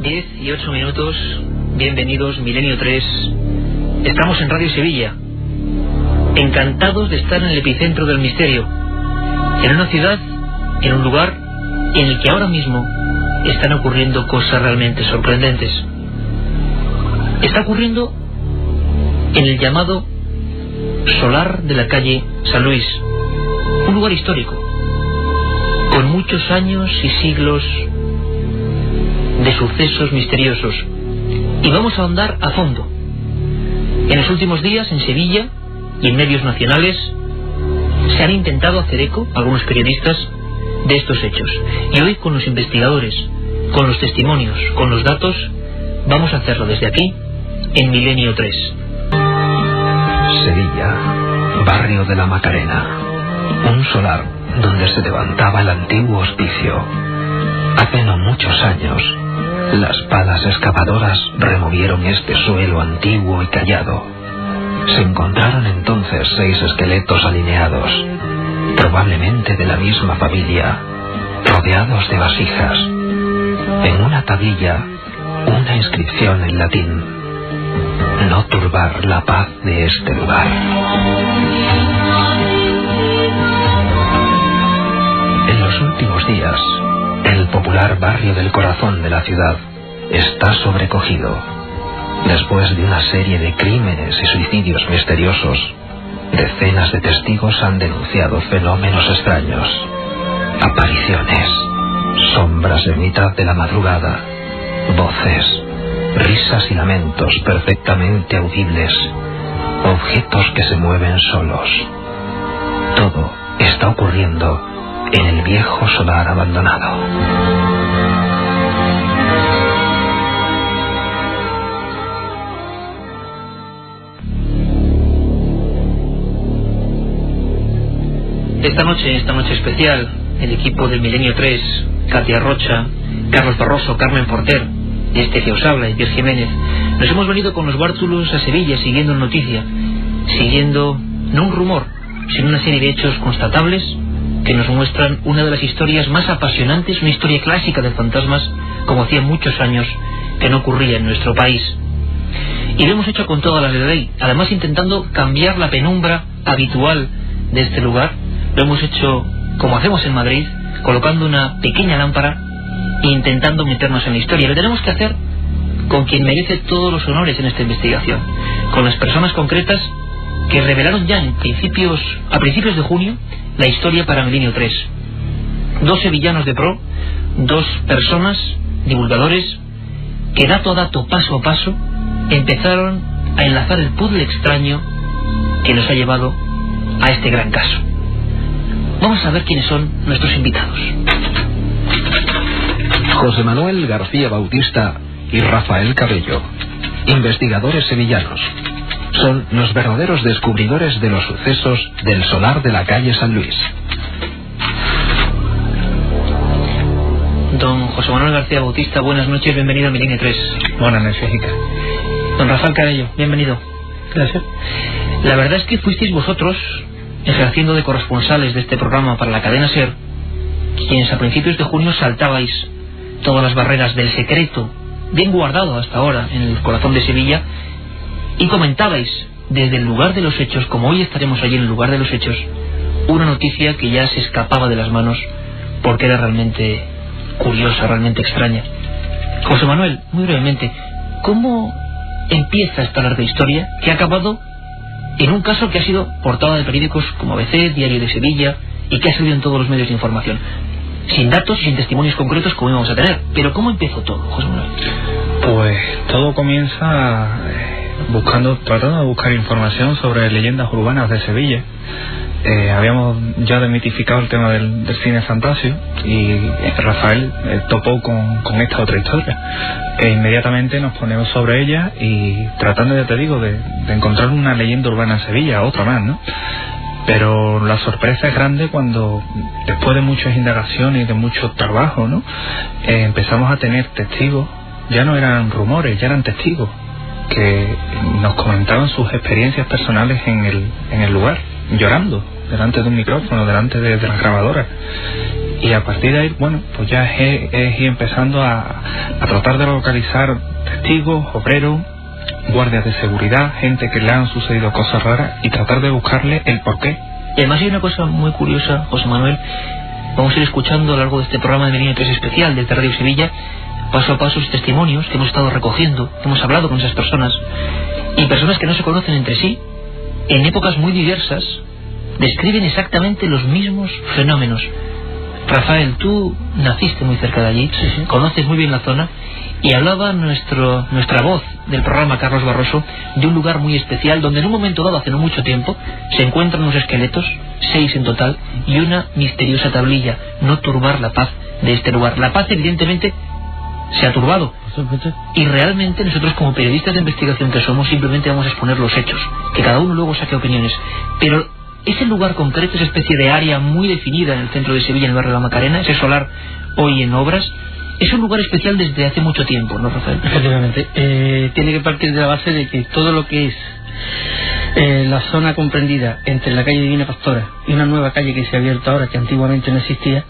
10:08, bienvenidos, Milenio 3. Estamos en Radio Sevilla, encantados de estar en el epicentro del misterio, en una ciudad, en un lugar en el que ahora mismo están ocurriendo cosas realmente sorprendentes. Está ocurriendo en el llamado solar de la calle San Luis, un lugar histórico, con muchos años y siglos de sucesos misteriosos. Y vamos a ahondar a fondo. En los últimos días, en Sevilla y en medios nacionales, se han intentado hacer eco, algunos periodistas, de estos hechos. Y hoy, con los investigadores, con los testimonios, con los datos, vamos a hacerlo desde aquí, en Milenio 3. Sevilla, barrio de la Macarena, un solar donde se levantaba el antiguo hospicio. Hace no muchos años, las palas excavadoras removieron este suelo antiguo y callado. Se encontraron entonces 6 esqueletos alineados, probablemente de la misma familia, rodeados de vasijas. En una tablilla, una inscripción en latín: no turbar la paz de este lugar. En los últimos días, el popular barrio del corazón de la ciudad está sobrecogido. Después de una serie de crímenes y suicidios misteriosos, decenas de testigos han denunciado fenómenos extraños, apariciones, sombras en mitad de la madrugada, voces, risas y lamentos perfectamente audibles, objetos que se mueven solos. Todo está ocurriendo en el viejo solar abandonado. Esta noche especial, el equipo del Milenio 3, Katia Rocha, Carlos Barroso, Carmen Porter, y este que os habla, Pierre Jiménez, nos hemos venido con los bártulos a Sevilla siguiendo noticia, siguiendo no un rumor, sino una serie de hechos constatables que nos muestran una de las historias más apasionantes, una historia clásica de fantasmas, como hacía muchos años que no ocurría en nuestro país. Y lo hemos hecho con todas las de la ley, además intentando cambiar la penumbra habitual de este lugar. Lo hemos hecho como hacemos en Madrid, colocando una pequeña lámpara e intentando meternos en la historia. Lo tenemos que hacer con quien merece todos los honores en esta investigación, con las personas concretas que revelaron ya a principios de junio la historia para Milenio 3. 2 sevillanos de pro, 2 personas, divulgadores, que dato a dato, paso a paso, empezaron a enlazar el puzzle extraño que nos ha llevado a este gran caso. Vamos a ver quiénes son nuestros invitados. José Manuel García Bautista y Rafael Cabello, investigadores sevillanos. Son los verdaderos descubridores de los sucesos del solar de la calle San Luis. Don José Manuel García Bautista, buenas noches, bienvenido a Milenio 3. Buenas noches, Jessica. Don Rafael Cabello, bienvenido. Gracias. La verdad es que fuisteis vosotros, ejerciendo de corresponsales de este programa para la cadena SER, quienes a principios de junio saltabais todas las barreras del secreto, bien guardado hasta ahora en el corazón de Sevilla, y comentabais desde el lugar de los hechos, como hoy estaremos allí en el lugar de los hechos, una noticia que ya se escapaba de las manos porque era realmente curiosa, realmente extraña. José Manuel, muy brevemente, ¿cómo empieza esta larga historia que ha acabado en un caso que ha sido portada de periódicos como ABC, Diario de Sevilla, y que ha salido en todos los medios de información? Sin datos y sin testimonios concretos como íbamos a tener. Pero ¿cómo empezó todo, José Manuel? Pues todo comienza tratando de buscar información sobre leyendas urbanas de Sevilla. Habíamos ya desmitificado el tema del cine fantasio y Rafael topó con esta otra historia. Inmediatamente nos ponemos sobre ella y tratando, ya te digo, de encontrar una leyenda urbana en Sevilla, otra más, ¿no? Pero la sorpresa es grande cuando, después de muchas indagaciones y de mucho trabajo, ¿no? Empezamos a tener testigos. Ya no eran rumores, ya eran testigos que nos comentaban sus experiencias personales en el lugar, llorando delante de un micrófono, delante de las grabadoras. Y a partir de ahí, bueno, pues ya es ir empezando a tratar de localizar testigos, obreros, guardias de seguridad, gente que le han sucedido cosas raras, y tratar de buscarle el porqué. Y además hay una cosa muy curiosa, José Manuel. Vamos a ir escuchando a lo largo de este programa de Milenio 3 especial desde Radio Sevilla, paso a paso, sus testimonios que hemos estado recogiendo, que hemos hablado con esas personas, y personas que no se conocen entre sí, en épocas muy diversas, describen exactamente los mismos fenómenos. Rafael, tú naciste muy cerca de allí, sí. Conoces muy bien la zona, y hablaba nuestra voz del programa, Carlos Barroso, de un lugar muy especial donde en un momento dado, hace no mucho tiempo, se encuentran unos esqueletos, 6 en total, y una misteriosa tablilla: no turbar la paz de este lugar. La paz, evidentemente, se ha turbado, y realmente nosotros, como periodistas de investigación que somos, simplemente vamos a exponer los hechos, que cada uno luego saque opiniones. Pero ese lugar concreto, esa especie de área muy definida en el centro de Sevilla, en el barrio de la Macarena, ese solar hoy en obras, es un lugar especial desde hace mucho tiempo, ¿no, Rafael? Efectivamente. Tiene que partir de la base de que todo lo que es la zona comprendida entre la calle Divina Pastora y una nueva calle que se ha abierto ahora, que antiguamente no existía,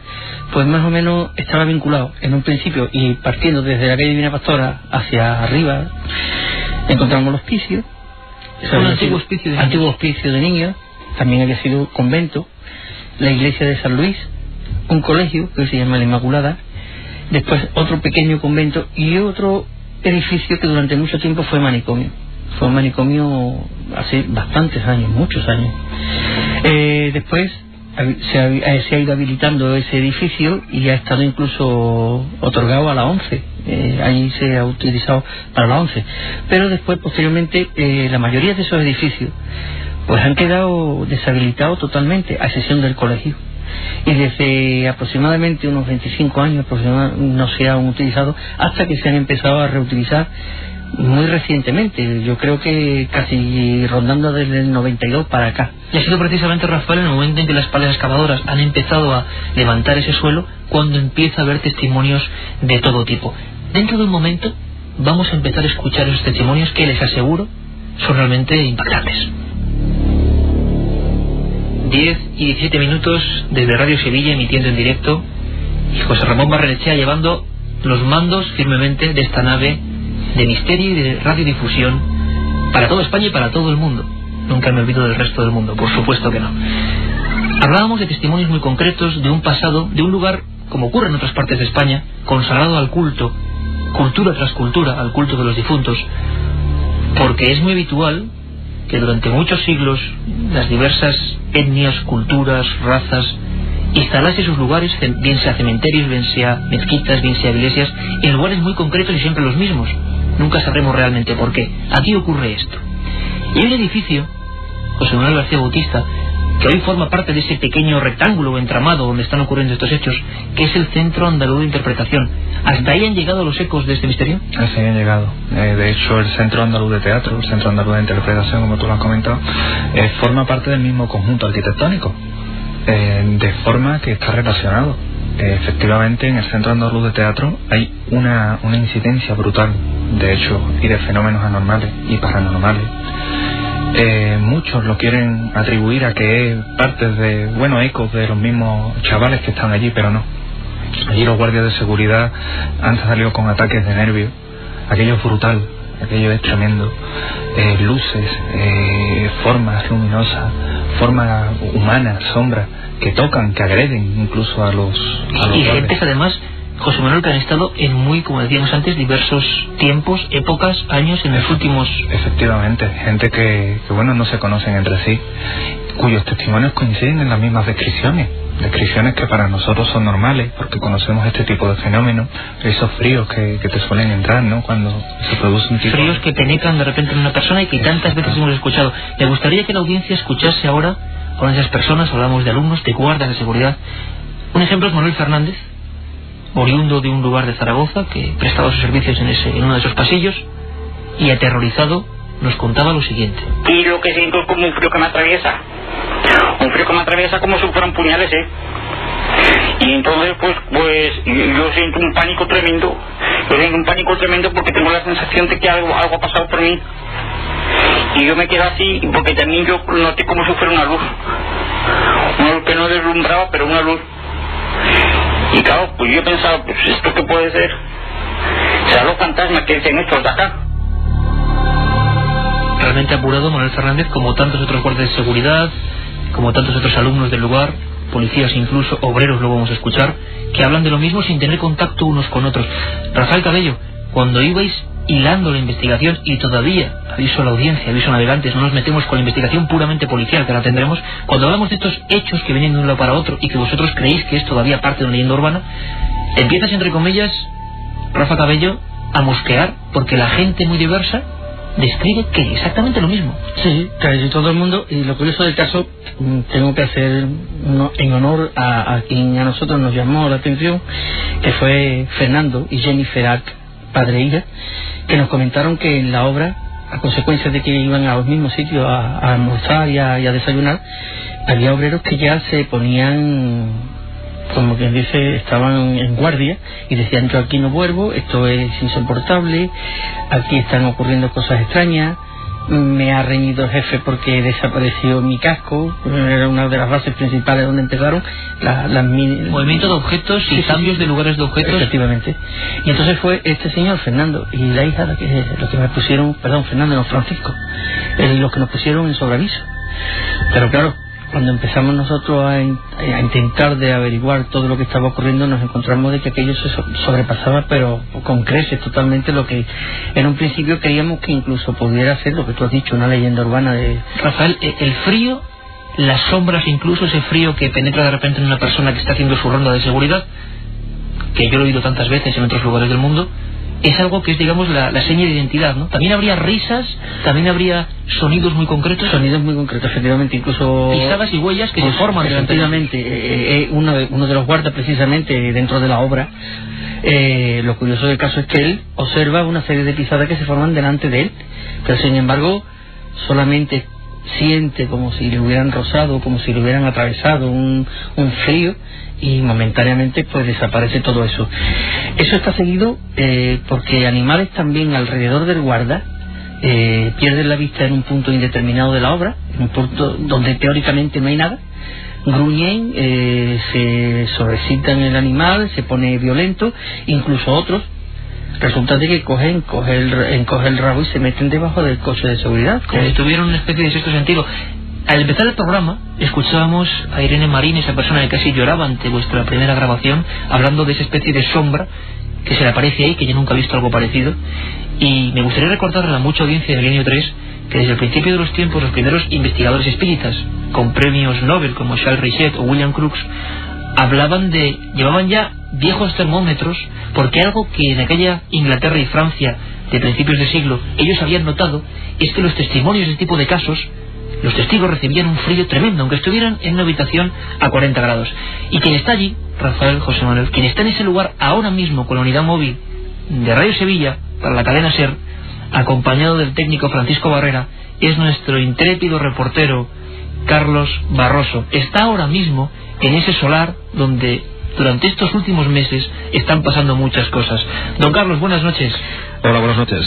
pues más o menos estaba vinculado en un principio, y partiendo desde la calle Divina Pastora hacia arriba encontramos el hospicio, un antiguo hospicio de niños. También había sido convento, la iglesia de San Luis, un colegio que se llama La Inmaculada, después otro pequeño convento y otro edificio que durante mucho tiempo fue manicomio. Fue un manicomio hace bastantes años, muchos años. Después se ha ido habilitando ese edificio y ha estado incluso otorgado a la ONCE. Ahí se ha utilizado para la ONCE. Pero después, posteriormente, la mayoría de esos edificios pues han quedado deshabilitados totalmente, a excepción del colegio. Y desde aproximadamente unos 25 años no se han utilizado, hasta que se han empezado a reutilizar muy recientemente. Yo creo que casi rondando desde el 92 para acá. Y ha sido precisamente, Rafael, en el momento en que las palas excavadoras han empezado a levantar ese suelo, cuando empieza a haber testimonios de todo tipo. Dentro de un momento vamos a empezar a escuchar esos testimonios que, les aseguro, son realmente impactantes. 10 y 17 minutos desde Radio Sevilla, emitiendo en directo, y José Ramón Barrenechea llevando los mandos firmemente de esta nave de misterio y de radiodifusión para toda España y para todo el mundo. Nunca me olvido del resto del mundo, por supuesto que no. Hablábamos de testimonios muy concretos de un pasado, de un lugar, como ocurre en otras partes de España, consagrado al culto, cultura tras cultura, al culto de los difuntos, porque es muy habitual que durante muchos siglos las diversas etnias, culturas, razas, instalase sus lugares, bien sea cementerios, bien sea mezquitas, bien sea iglesias, en lugares muy concretos y siempre los mismos. Nunca sabremos realmente por qué. Aquí ocurre esto. Y hay un edificio, José Manuel García Bautista, que hoy forma parte de ese pequeño rectángulo o entramado donde están ocurriendo estos hechos, que es el Centro Andaluz de Interpretación. ¿Hasta ahí han llegado los ecos de este misterio? Así han llegado. De hecho, el Centro Andaluz de Teatro, el Centro Andaluz de Interpretación, como tú lo has comentado, forma parte del mismo conjunto arquitectónico, de forma que está relacionado. Efectivamente, en el Centro Andaluz de Teatro hay una incidencia brutal de hechos y de fenómenos anormales y paranormales. Muchos lo quieren atribuir a que es parte de, ecos de los mismos chavales que están allí, pero no. Allí los guardias de seguridad han salido con ataques de nervios. Aquello es brutal, aquello es tremendo. Luces, formas luminosas, formas humanas, sombras, que tocan, que agreden incluso a los y gentes, además, José Manuel, que han estado en muy, como decíamos antes, diversos tiempos, épocas, años en los últimos... Efectivamente, gente que no se conocen entre sí, cuyos testimonios coinciden en las mismas descripciones que para nosotros son normales, porque conocemos este tipo de fenómenos, esos fríos que te suelen entrar, ¿no?, cuando se produce un tipo... Fríos que penetran de repente en una persona y que tantas veces hemos escuchado. Me gustaría que la audiencia escuchase ahora con esas personas, hablamos de alumnos, de guardas de seguridad. Un ejemplo es Manuel Fernández, oriundo de un lugar de Zaragoza, que prestaba sus servicios en uno de esos pasillos, y aterrorizado nos contaba lo siguiente. Y lo que siento es como un frío que me atraviesa como si fueran puñales, y entonces pues yo siento un pánico tremendo, porque tengo la sensación de que algo ha pasado por mí, y yo me quedo así, porque también yo noté como si fuera una luz que no deslumbraba, pero una luz. Y claro, pues yo he pensado, pues esto qué puede ser, será los fantasmas que dicen estos de acá. Realmente apurado Manuel Fernández, como tantos otros guardias de seguridad, como tantos otros alumnos del lugar, policías incluso, obreros, lo vamos a escuchar, que hablan de lo mismo sin tener contacto unos con otros. Rafael Cabello, cuando ibais hilando la investigación, y todavía, aviso a la audiencia, aviso a navegantes, no nos metemos con la investigación puramente policial, que la tendremos, cuando hablamos de estos hechos que vienen de un lado para otro y que vosotros creéis que es todavía parte de una leyenda urbana, empiezas, entre comillas, Rafa Cabello, a mosquear, porque la gente muy diversa describe que exactamente lo mismo. Sí, casi todo el mundo. Y lo curioso del caso, tengo que hacer en honor a quien a nosotros nos llamó la atención, que fue Fernando y Jennifer Arc, padre e hija, que nos comentaron que en la obra, a consecuencia de que iban a los mismos sitios a almorzar y a desayunar, había obreros que ya se ponían, como quien dice, estaban en guardia y decían: yo aquí no vuelvo, esto es insoportable, aquí están ocurriendo cosas extrañas, me ha reñido el jefe porque desapareció mi casco, era una de las bases principales donde empezaron movimiento de objetos y cambios de lugares de objetos. Efectivamente. Y entonces fue este señor Fernando y la hija lo que me pusieron, perdón, Fernando, no, Francisco, lo que nos pusieron en sobreaviso. Pero claro, cuando empezamos nosotros a intentar de averiguar todo lo que estaba ocurriendo, nos encontramos de que aquello se sobrepasaba, pero con creces totalmente lo que en un principio creíamos que incluso pudiera ser lo que tú has dicho, una leyenda urbana de... Rafael, el frío, las sombras, incluso ese frío que penetra de repente en una persona que está haciendo su ronda de seguridad, que yo lo he oído tantas veces en otros lugares del mundo, es algo que es, digamos, la seña de identidad, ¿no? También habría risas, también habría sonidos muy concretos. Sonidos muy concretos, efectivamente, incluso... pisadas y huellas que se forman. Efectivamente, uno de los guardas, precisamente, dentro de la obra, lo curioso del caso es que él observa una serie de pisadas que se forman delante de él, pero sin embargo, solamente siente como si le hubieran rozado, como si le hubieran atravesado un frío, y momentáneamente pues desaparece todo eso. Eso está seguido porque animales también alrededor del guarda pierden la vista en un punto indeterminado de la obra, en un punto donde teóricamente no hay nada, gruñen, se sobreexcitan el animal, se pone violento, incluso otros resulta de que encoge el rabo y se meten debajo del coche de seguridad, como si tuvieran una especie de sexto sentido. Al empezar el programa escuchábamos a Irene Marín, esa persona que casi lloraba ante vuestra primera grabación, hablando de esa especie de sombra que se le aparece ahí, que yo nunca he visto algo parecido. Y me gustaría recordarle a la mucha audiencia de Milenio 3 que desde el principio de los tiempos los primeros investigadores espíritas con premios Nobel como Charles Richet o William Crookes llevaban ya viejos termómetros, porque algo que en aquella Inglaterra y Francia de principios de siglo ellos habían notado es que los testimonios de este tipo de casos, los testigos recibían un frío tremendo, aunque estuvieran en una habitación a 40 grados. Y quien está allí, Rafael, José Manuel, quien está en ese lugar ahora mismo con la unidad móvil de Radio Sevilla para la cadena SER, acompañado del técnico Francisco Barrera, es nuestro intrépido reportero Carlos Barroso. Está ahora mismo en ese solar donde durante estos últimos meses están pasando muchas cosas. Don Carlos, buenas noches. Hola, buenas noches.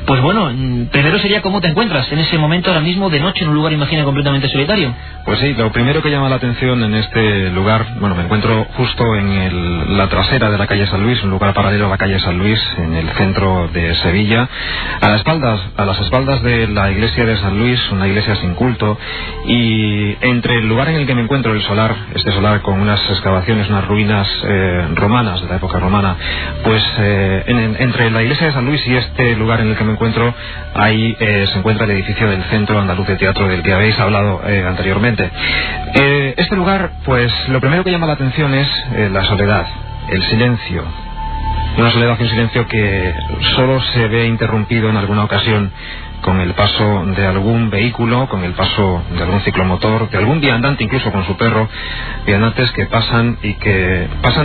Pues bueno, primero sería cómo te encuentras en ese momento ahora mismo de noche en un lugar, imagina, completamente solitario. Pues sí, lo primero que llama la atención en este lugar, bueno, me encuentro justo en la trasera de la calle San Luis, un lugar paralelo a la calle San Luis, en el centro de Sevilla, a las espaldas de la iglesia de San Luis, una iglesia sin culto, y entre el lugar en el que me encuentro, el solar, este solar con unas excavaciones, unas ruinas romanas, de la época romana, pues entre la iglesia de San Luis y este lugar en el que me encuentro, ahí se encuentra el edificio del Centro Andaluz de Teatro del que habéis hablado anteriormente. Este lugar, pues lo primero que llama la atención es la soledad, el silencio. Una soledad y un silencio que solo se ve interrumpido en alguna ocasión con el paso de algún vehículo, con el paso de algún ciclomotor, de algún viandante, incluso con su perro, viandantes que pasan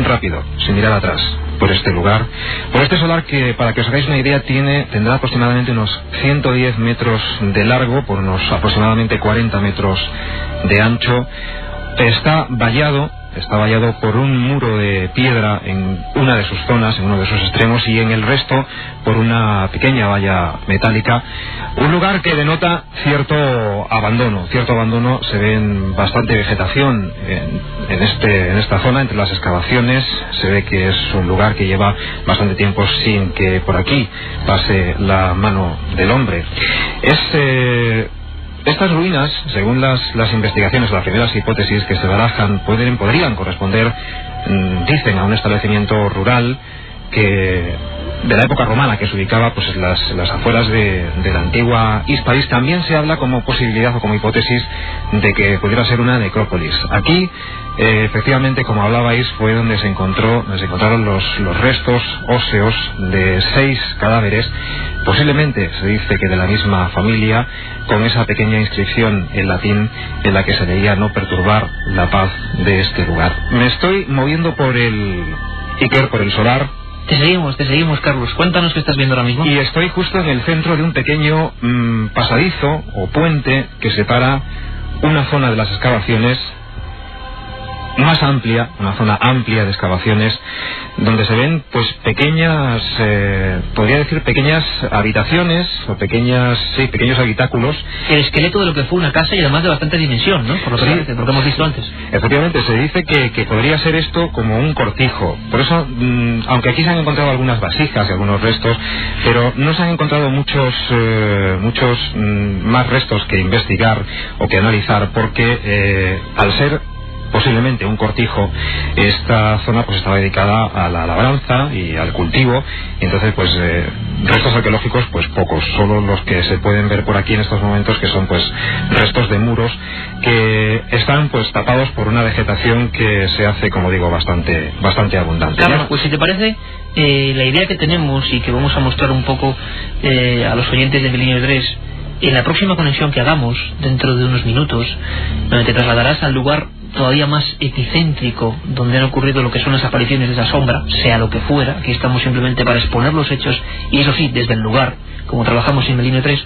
rápido, sin mirar atrás, por este lugar, por este solar que, para que os hagáis una idea, tendrá aproximadamente unos 110 metros de largo, por unos aproximadamente 40 metros de ancho. Está vallado está vallado por un muro de piedra en una de sus zonas, en uno de sus extremos, y en el resto por una pequeña valla metálica. Un lugar que denota cierto abandono. Se ven bastante vegetación en esta zona, entre las excavaciones. Se ve que es un lugar que lleva bastante tiempo sin que por aquí pase la mano del hombre. Estas ruinas, según las investigaciones, las primeras hipótesis que se barajan, podrían corresponder, dicen, a un establecimiento rural que de la época romana, que se ubicaba pues en las afueras de la antigua Hispalis. También se habla como posibilidad o como hipótesis de que pudiera ser una necrópolis. Aquí, efectivamente, como hablabais, fue donde se encontraron los restos óseos de 6 cadáveres, posiblemente se dice que de la misma familia, con esa pequeña inscripción en latín en la que se leía: no perturbar la paz de este lugar. Me estoy moviendo por el Iker, por el solar. Te seguimos, Carlos. Cuéntanos qué estás viendo ahora mismo. Y estoy justo en el centro de un pequeño pasadizo o puente que separa una zona de las excavaciones más amplia, una zona amplia de excavaciones, donde se ven pues pequeñas, podría decir pequeñas habitaciones o pequeños habitáculos. El esqueleto de lo que fue una casa, y además de bastante dimensión, ¿no? Por lo que hemos visto antes. Efectivamente, se dice que podría ser esto como un cortijo. Por eso, aunque aquí se han encontrado algunas vasijas y algunos restos, pero no se han encontrado muchos más restos que investigar o que analizar, porque al ser posiblemente un cortijo, esta zona pues estaba dedicada a la labranza y al cultivo, y entonces pues restos arqueológicos pues pocos, solo los que se pueden ver por aquí en estos momentos, que son pues restos de muros que están pues tapados por una vegetación que se hace, como digo, bastante abundante. Claro, pues si te parece, la idea que tenemos y que vamos a mostrar un poco a los oyentes de Milenio 3 en la próxima conexión que hagamos dentro de unos minutos, donde te trasladarás al lugar todavía más epicéntrico, donde han ocurrido lo que son las apariciones de esa sombra, sea lo que fuera. Aquí estamos simplemente para exponer los hechos, y eso sí, desde el lugar, como trabajamos en Milenio 3.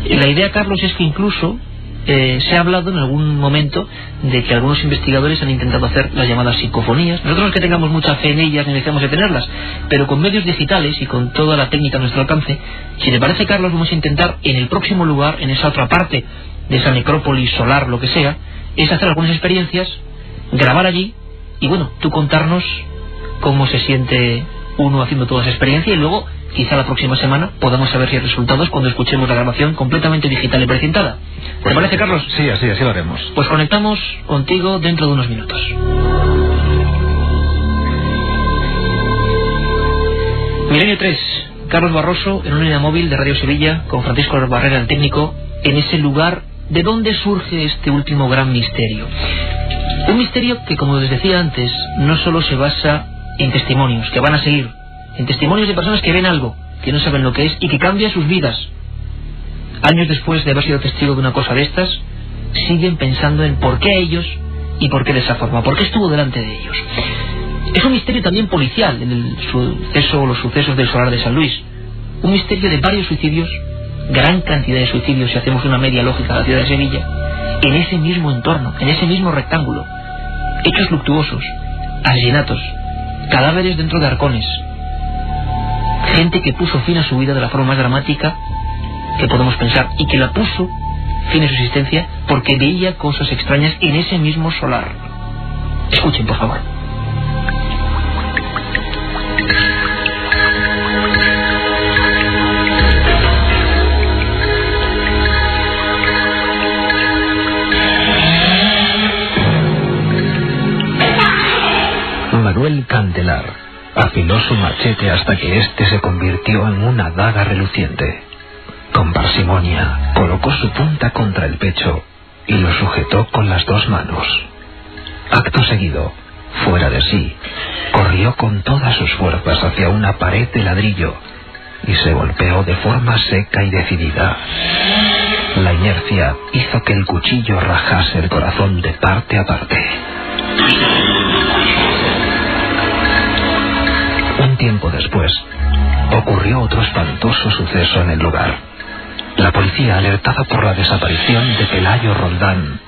La idea, Carlos, es que incluso se ha hablado en algún momento de que algunos investigadores han intentado hacer las llamadas psicofonías. Nosotros no es que tengamos mucha fe en ellas ni dejemos de tenerlas, pero con medios digitales y con toda la técnica a nuestro alcance, si te parece, Carlos, vamos a intentar en el próximo lugar, en esa otra parte de esa necrópolis solar, lo que sea, es hacer algunas experiencias, grabar allí, y bueno, tú contarnos cómo se siente uno haciendo toda esa experiencia, y luego quizá la próxima semana podamos saber si hay resultados cuando escuchemos la grabación completamente digital y precintada. ¿Te parece, Carlos? Sí, así lo haremos. Pues conectamos contigo dentro de unos minutos. Milenio 3, Carlos Barroso en una unidad móvil de Radio Sevilla con Francisco Barrera, el técnico, en ese lugar. ¿De dónde surge este último gran misterio? Un misterio que, como les decía antes, no solo se basa en testimonios que van a seguir, en testimonios de personas que ven algo, que no saben lo que es y que cambia sus vidas. Años después de haber sido testigo de una cosa de estas, siguen pensando en por qué ellos y por qué de esa forma, por qué estuvo delante de ellos. Es un misterio también policial en el suceso o los sucesos del solar de San Luis. Un misterio de varios suicidios, gran cantidad de suicidios si hacemos una media lógica de la ciudad de Sevilla, en ese mismo entorno, en ese mismo rectángulo. Hechos luctuosos, asesinatos, cadáveres dentro de arcones, gente que puso fin a su vida de la forma más dramática que podemos pensar, y que la puso fin a su existencia porque veía cosas extrañas en ese mismo solar. Escuchen, por favor. Manuel Candelar afiló su machete hasta que éste se convirtió en una daga reluciente. Con parsimonia colocó su punta contra el pecho y lo sujetó con las 2 manos. Acto seguido, fuera de sí, corrió con todas sus fuerzas hacia una pared de ladrillo y se golpeó de forma seca y decidida. La inercia hizo que el cuchillo rajase el corazón de parte a parte. Un tiempo después, ocurrió otro espantoso suceso en el lugar. La policía, alertada por la desaparición de Pelayo Roldán,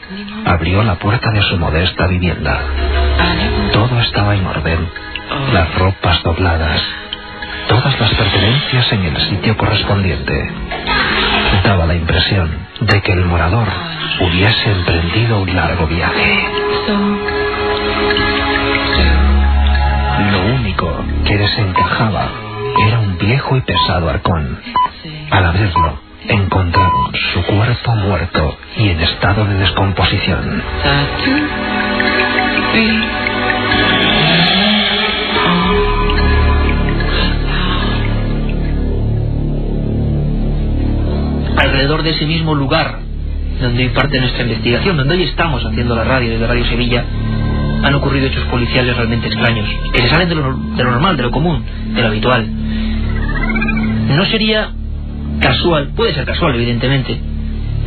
abrió la puerta de su modesta vivienda. Todo estaba en orden, las ropas dobladas, todas las pertenencias en el sitio correspondiente. Daba la impresión de que el morador hubiese emprendido un largo viaje. Lo único que desencajaba era un viejo y pesado arcón. Al abrirlo, encontraron su cuerpo muerto y en estado de descomposición. Alrededor de ese mismo lugar donde hoy parte nuestra investigación, donde hoy estamos haciendo la radio, desde Radio Sevilla, han ocurrido hechos policiales realmente extraños, que se salen de lo normal, de lo común, de lo habitual. No sería casual, puede ser casual evidentemente,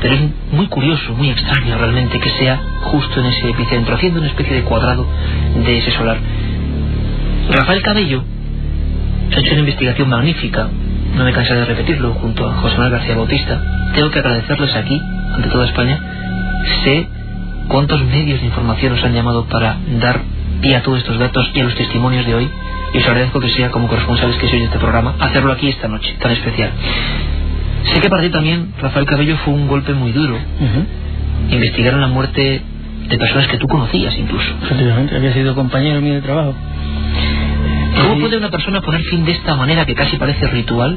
pero es muy curioso, muy extraño realmente que sea justo en ese epicentro, haciendo una especie de cuadrado de ese solar. Rafael Cabello ha hecho una investigación magnífica, no me cansaré de repetirlo, junto a José Manuel García Bautista. Tengo que agradecerles aquí, ante toda España. Sé cuántos medios de información nos han llamado para dar pie a todos estos datos y a los testimonios de hoy, y os agradezco que sea, como corresponsales que sois de este programa, hacerlo aquí esta noche tan especial. Sé que para ti también, Rafael Cabello, fue un golpe muy duro. Investigaron la muerte de personas que tú conocías incluso. Efectivamente, había sido compañero mío de trabajo. ¿Cómo puede una persona poner fin de esta manera que casi parece ritual?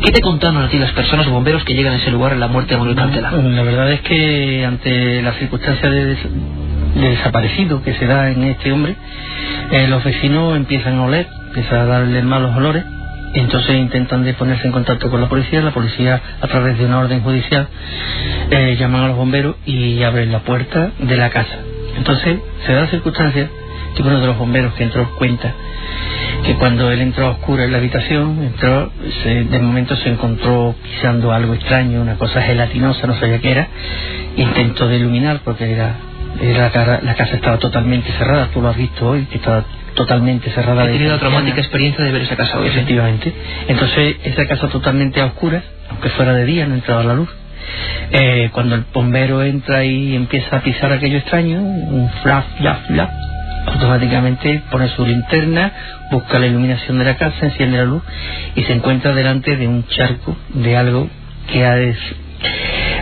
¿Qué te contaron a ti las personas bomberos que llegan a ese lugar en la muerte de Manuel Cantelar? La verdad es que ante la circunstancia de desaparecido que se da en este hombre, los vecinos empiezan a oler, empiezan a darle malos olores, y entonces intentan de ponerse en contacto con la policía a través de una orden judicial llaman a los bomberos y abren la puerta de la casa. Entonces se da la circunstancia que uno de los bomberos que entró cuenta que cuando él entró a oscuras en la habitación, de momento se encontró pisando algo extraño, una cosa gelatinosa, no sabía qué era. Intentó de iluminar porque la casa estaba totalmente cerrada, tú lo has visto hoy, que estaba totalmente cerrada. He tenido la traumática experiencia de ver esa casa hoy. Efectivamente. Entonces esa casa totalmente a oscuras, aunque fuera de día, no entraba la luz. Cuando el bombero entra y empieza a pisar aquello extraño, un flap, automáticamente pone su linterna, busca la iluminación de la casa, enciende la luz y se encuentra delante de un charco de algo que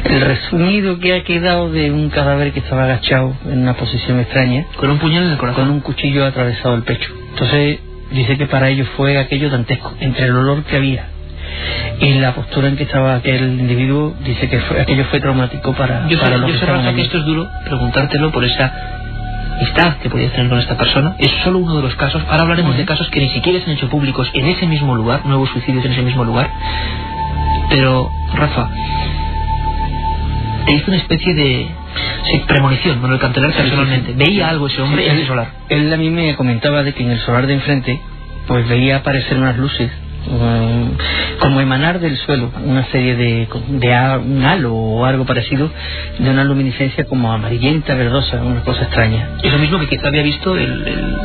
el resumido que ha quedado de un cadáver que estaba agachado en una posición extraña, con un puñal en el corazón, con un cuchillo atravesado el pecho. Entonces dice que para ellos fue aquello dantesco, entre el olor que había y la postura en que estaba aquel individuo. Dice que aquello fue traumático para los que estaban allí. Que esto es duro preguntártelo por esa amistad que podías tener con esta persona. Es solo uno de los casos. Ahora hablaremos de casos que ni siquiera se han hecho públicos en ese mismo lugar, nuevos suicidios en ese mismo lugar. Pero Rafa, te hizo una especie de premonición Manuel Cantelar personalmente. ¿Veía algo ese hombre en el solar? Él a mí me comentaba de que en el solar de enfrente pues veía aparecer unas luces como emanar del suelo, una serie de un halo o algo parecido, de una luminiscencia como amarillenta, verdosa, una cosa extraña. Es lo mismo que quizá había visto el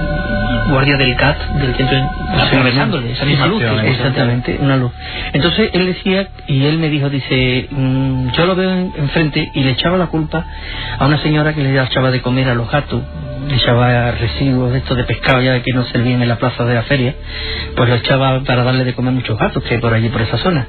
guardia del CAT del centro, atravesándole esa misma luz. Exactamente, una luz. Entonces él decía, y él me dijo, dice, yo lo veo enfrente, y le echaba la culpa a una señora que le echaba de comer a los gatos, le echaba residuos de estos de pescado ya que no servían en la plaza de la feria, pues lo echaba para darle de comer muchos gatos que hay por allí, por esa zona.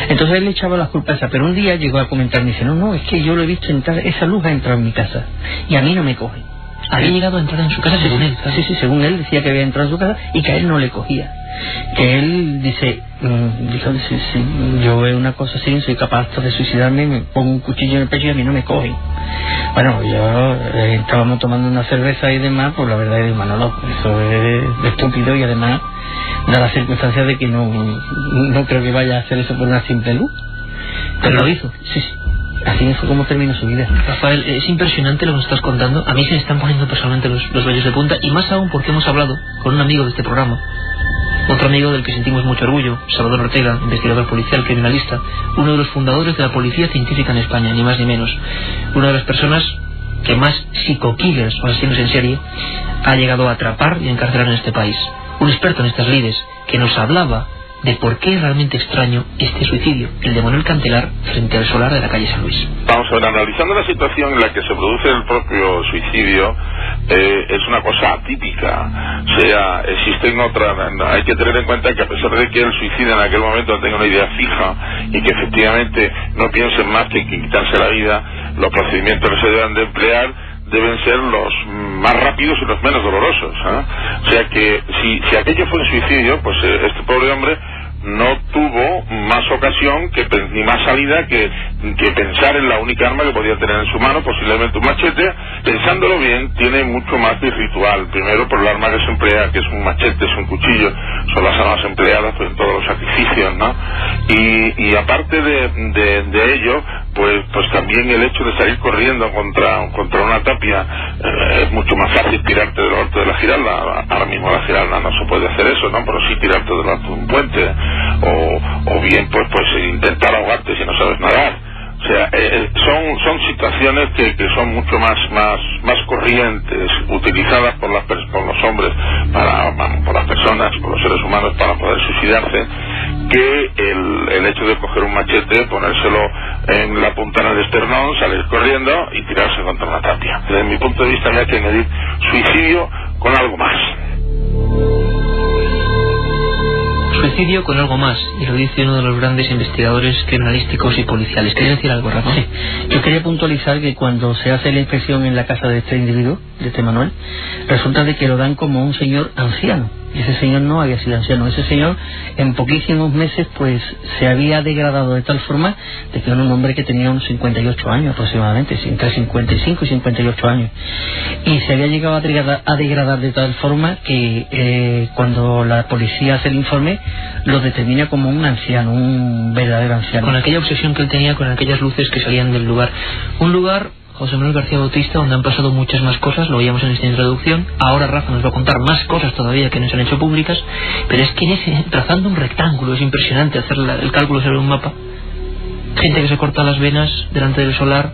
Entonces él le echaba las culpas a esa, pero un día llegó a comentarme y dice, no, es que yo lo he visto entrar, esa luz ha entrado en mi casa y a mí no me coge. Había llegado a entrar en su casa según él. Sí, según él decía que había entrado en su casa y que a él no le cogía. Que él dice, yo veo una cosa así, soy capaz de suicidarme, me pongo un cuchillo en el pecho y a mí no me cogen. Bueno, estábamos tomando una cerveza y demás, pues la verdad es, Manolo, eso es estúpido, y además da la circunstancia de que no creo que vaya a hacer eso por una simple luz. Pero lo hizo. Sí. Así fue como terminó su vida. Rafael, es impresionante lo que nos estás contando. A mí se me están poniendo personalmente los vellos de punta, y más aún porque hemos hablado con un amigo de este programa, otro amigo del que sentimos mucho orgullo, Salvador Ortega, investigador policial, criminalista, uno de los fundadores de la policía científica en España, ni más ni menos, una de las personas que más psico-killers o asesinos en serie ha llegado a atrapar y a encarcelar en este país, un experto en estas lides, que nos hablaba de por qué es realmente extraño este suicidio, el de Manuel Cantelar, frente al solar de la calle San Luis. Vamos a ver, analizando la situación en la que se produce el propio suicidio, es una cosa atípica. O sea, existen otras. Hay que tener en cuenta que a pesar de que el suicida en aquel momento tenga una idea fija y que efectivamente no piensen más que en quitarse la vida, los procedimientos que se deben de emplear deben ser los más rápidos y los menos dolorosos, ¿eh? O sea que si aquello fue un suicidio, pues este pobre hombre no tuvo más ocasión ni más salida que pensar en la única arma que podía tener en su mano, posiblemente un machete. Pensándolo bien, tiene mucho más de ritual. Primero por el arma que se emplea, que es un machete, es un cuchillo, son las armas empleadas pues, en todos los sacrificios, ¿no? Y aparte de ello, pues también el hecho de salir corriendo contra una tapia, es mucho más fácil tirarte de lo alto de la giralda. Ahora mismo la giralda no se puede hacer eso, ¿no? Pero sí tirarte de lo alto de un puente, o bien pues intentar ahogarte si no sabes nadar. O sea, son situaciones que son mucho más corrientes, utilizadas por los hombres, por las personas, por los seres humanos para poder suicidarse, que el hecho de coger un machete, ponérselo en la punta del esternón, salir corriendo y tirarse contra una tapia. Desde mi punto de vista hay que añadir suicidio con algo más. Suicidio con algo más, y lo dice uno de los grandes investigadores criminalísticos y policiales. ¿Quería decir algo, Rafa? Sí. Yo quería puntualizar que cuando se hace la inspección en la casa de este individuo, de este Manuel, resulta de que lo dan como un señor anciano. Y ese señor no había sido anciano. Ese señor en poquísimos meses pues se había degradado de tal forma de que era un hombre que tenía unos 58 años aproximadamente, entre 55 y 58 años. Y se había llegado a degradar de tal forma que cuando la policía hace el informe lo determina como un anciano, un verdadero anciano. Con aquella obsesión que él tenía con aquellas luces que salían del lugar. Un lugar, José Manuel García Bautista, donde han pasado muchas más cosas, lo veíamos en esta introducción. Ahora Rafa nos va a contar más cosas todavía que no se han hecho públicas, pero es que trazando un rectángulo, es impresionante hacer el cálculo sobre un mapa. Gente que se corta las venas delante del solar,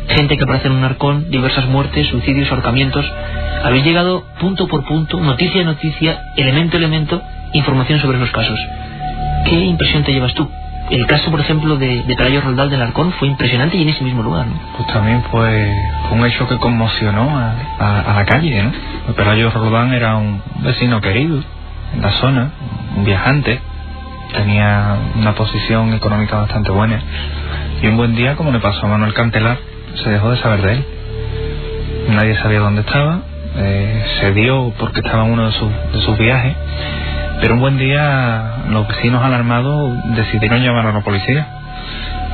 gente que aparece en un arcón, diversas muertes, suicidios, ahorcamientos. Habéis llegado punto por punto, noticia a noticia, elemento a elemento, información sobre esos casos. ¿Qué impresión te llevas tú? El caso, por ejemplo, de Pelayo Roldán del Arcón fue impresionante y en ese mismo lugar, ¿no? Pues también fue un hecho que conmocionó a la calle, ¿no? Pelayo Roldán era un vecino querido en la zona, un viajante, tenía una posición económica bastante buena, y un buen día, como le pasó a Manuel Cantelar, se dejó de saber de él. Nadie sabía dónde estaba, se dio porque estaba en uno de sus viajes. Pero un buen día los vecinos alarmados decidieron llamar a la policía.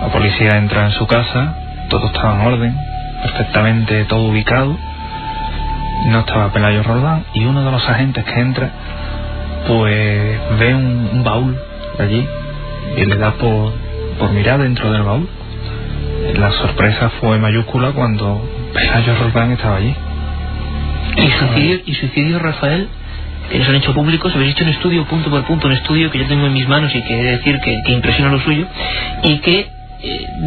La policía entra en su casa, todo estaba en orden, perfectamente todo ubicado. No estaba Pelayo Roldán, y uno de los agentes que entra pues ve un baúl allí y le da por mirar dentro del baúl. La sorpresa fue mayúscula cuando Pelayo Roldán estaba allí. Y suicidio, Rafael, que nos han hecho públicos. Habéis hecho un estudio punto por punto, un estudio que yo tengo en mis manos y que he de decir que impresiona lo suyo, y que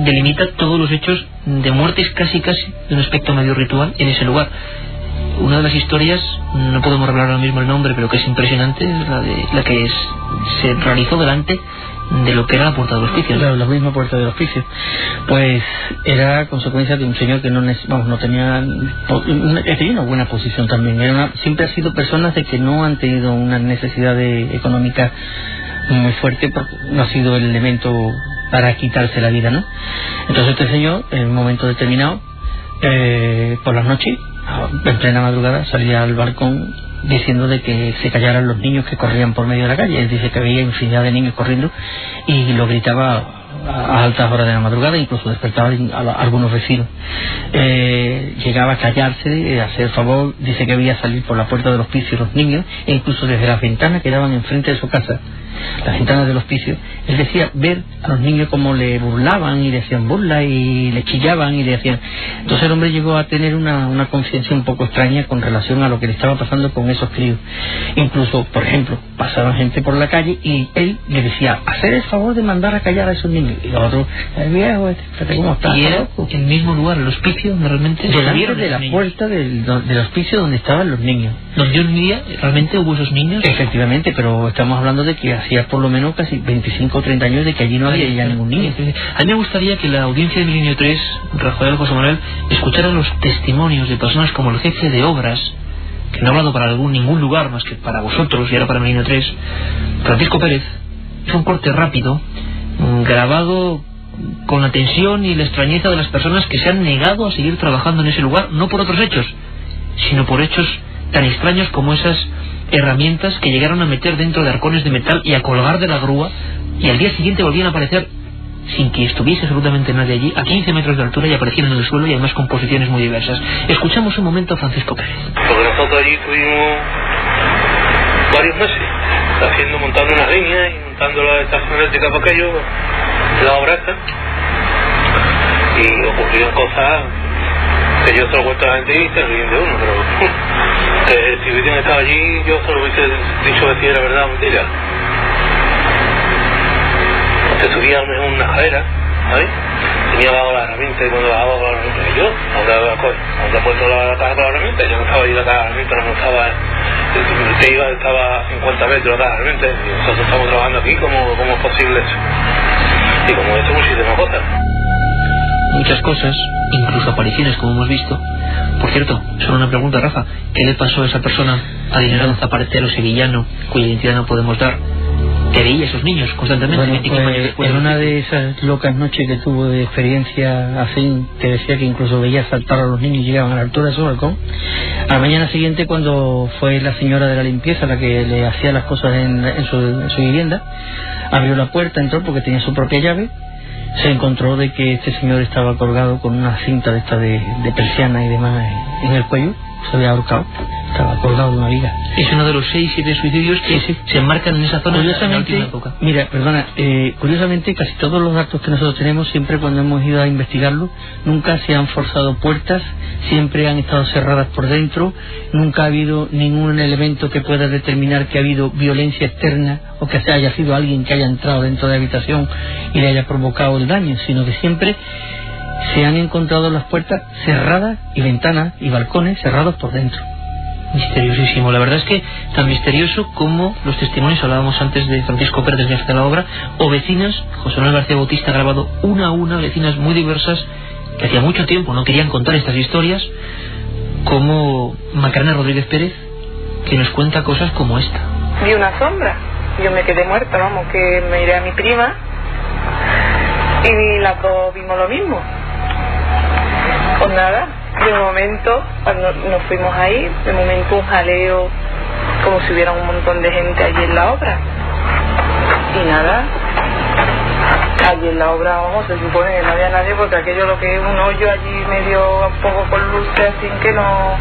delimita todos los hechos de muertes casi de un aspecto medio ritual en ese lugar. Una de las historias, no podemos revelar ahora mismo el nombre, pero que es impresionante, es la que se realizó delante de lo que era la Puerta del Hospicio. Claro, la misma Puerta del Hospicio. Pues era consecuencia de un señor que no tenía una buena posición también. Siempre ha sido personas de que no han tenido una necesidad económica muy fuerte, porque no ha sido el elemento para quitarse la vida, ¿no? Entonces este señor, en un momento determinado, por las noches, en plena madrugada, salía al balcón diciendo de que se callaran los niños que corrían por medio de la calle. Él dice que veía infinidad de niños corriendo y lo gritaba a altas horas de la madrugada, incluso despertaba a algunos vecinos. Llegaba a callarse, a hacer favor. Dice que veía salir por la Puerta del Hospicio los niños, e incluso desde las ventanas que daban enfrente de su casa, las ventanas del hospicio, él decía ver a los niños como le burlaban y le hacían burla y le chillaban y le hacían. Entonces el hombre llegó a tener una conciencia un poco extraña con relación a lo que le estaba pasando con esos críos. Incluso, por ejemplo, pasaba gente por la calle y él le decía, hacer el favor de mandar a callar a esos niños. Y los otros, el viejo, fíjate cómo está. Y era el mismo lugar, el hospicio, donde realmente delante de la puerta del hospicio donde estaban los niños. Donde un día realmente hubo esos niños. Efectivamente, pero estamos hablando de que hacía por lo menos casi 25 o 30 años de que allí no había ya ningún niño. A mí me gustaría que la audiencia de Milenio 3, Rafael, José Manuel, escuchara los testimonios de personas como el jefe de obras, que no ha hablado para ningún lugar más que para vosotros y ahora para Milenio 3, Francisco Pérez. Es un corte rápido, grabado con la tensión y la extrañeza de las personas que se han negado a seguir trabajando en ese lugar, no por otros hechos, sino por hechos tan extraños como esas herramientas que llegaron a meter dentro de arcones de metal y a colgar de la grúa, y al día siguiente volvían a aparecer sin que estuviese absolutamente nadie allí, a 15 metros de altura, y aparecieron en el suelo, y además con posiciones muy diversas. Escuchamos un momento a Francisco Pérez. Porque nosotros allí estuvimos varios meses montando una línea y montando la estación eléctrica para aquello, la obra esta, y ocurrieron cosas que yo se lo cuento a la gente y se ríen de uno, pero si hubiesen estado allí yo se lo hubiese dicho que si era verdad o mentira. Se subía a una escalera, ¿sabes? Tenía abajo la herramienta, y cuando bajaba con la herramienta, yo ahora puesto la caja con la herramienta, yo no estaba allí la caja de la herramienta, no estaba, estaba a 50 metros la caja de la herramienta, y nosotros estamos trabajando aquí, ¿cómo es posible eso? Y como he hecho muchísimas cosas. Muchas cosas, incluso apariciones como hemos visto. Por cierto, solo una pregunta, Rafa, ¿qué le pasó a esa persona adinerado zaparatero sevillano cuya identidad no podemos dar? ¿Te veía esos niños constantemente? Bueno, pues, en una de esas locas noches que tuvo de experiencia así, te decía que incluso veía saltar a los niños y llegaban a la altura de su balcón. A la mañana siguiente, cuando fue la señora de la limpieza la que le hacía las cosas en su vivienda, abrió la puerta, entró porque tenía su propia llave, se encontró de que este señor estaba colgado con una cinta de esta de persiana y demás en el cuello, se había ahorcado, estaba colgado de una viga. Es uno de los 6-7 suicidios que se enmarcan en esa zona. Curiosamente, en la época. Mira, perdona, curiosamente casi todos los datos que nosotros tenemos, siempre cuando hemos ido a investigarlo, nunca se han forzado puertas, siempre han estado cerradas por dentro, nunca ha habido ningún elemento que pueda determinar que ha habido violencia externa o que haya sido alguien que haya entrado dentro de la habitación y le haya provocado el daño, sino que siempre se han encontrado las puertas cerradas y ventanas y balcones cerrados por dentro. Misteriosísimo. La verdad es que tan misterioso como los testimonios, hablábamos antes de Francisco Pérez, jefe de la obra, o vecinas. José Manuel García Bautista ha grabado una a una vecinas muy diversas que hacía mucho tiempo no querían contar estas historias, como Macarena Rodríguez Pérez, que nos cuenta cosas como esta. Vi una sombra, yo me quedé muerta, vamos, que me iré a mi prima y las dos vimos lo mismo. Pues nada, de momento, cuando nos fuimos ahí, de momento un jaleo, como si hubiera un montón de gente allí en la obra. Y nada, allí en la obra, vamos, se supone que no había nadie, porque aquello lo que es un hoyo allí medio un poco con luces, así que no